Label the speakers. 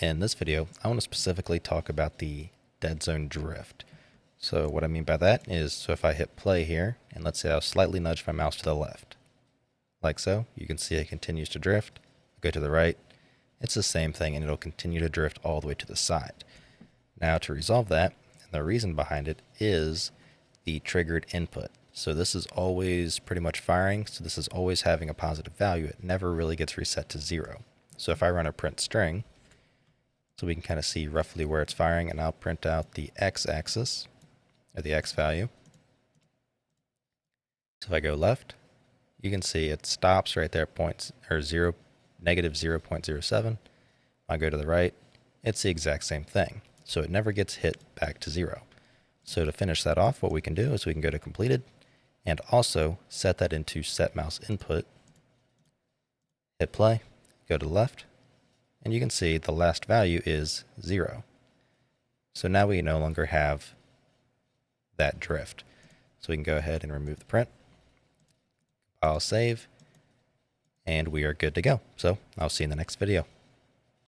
Speaker 1: In this video, I want to specifically talk about the Deadzone drift. So what I mean by that is, so if I hit play here, and let's say I'll slightly nudge my mouse to the left, like so, you can see it continues to drift. Go to the right, it's the same thing, and it'll continue to drift all the way to the side. Now to resolve that, and the reason behind it is the triggered input. So this is always pretty much firing, so this is always having a positive value. It never really gets reset to 0. So if I run a print string, so we can kind of see roughly where it's firing, and I'll print out the x-axis, or the x value. So if I go left, you can see it stops right there at negative 0.07. If I go to the right, it's the exact same thing. So it never gets hit back to 0. So to finish that off, what we can do is we can go to completed, and also set that into set mouse input, hit play, go to the left, and you can see the last value is 0. So now we no longer have that drift. So we can go ahead and remove the print, I'll save, and we are good to go. So I'll see you in the next video.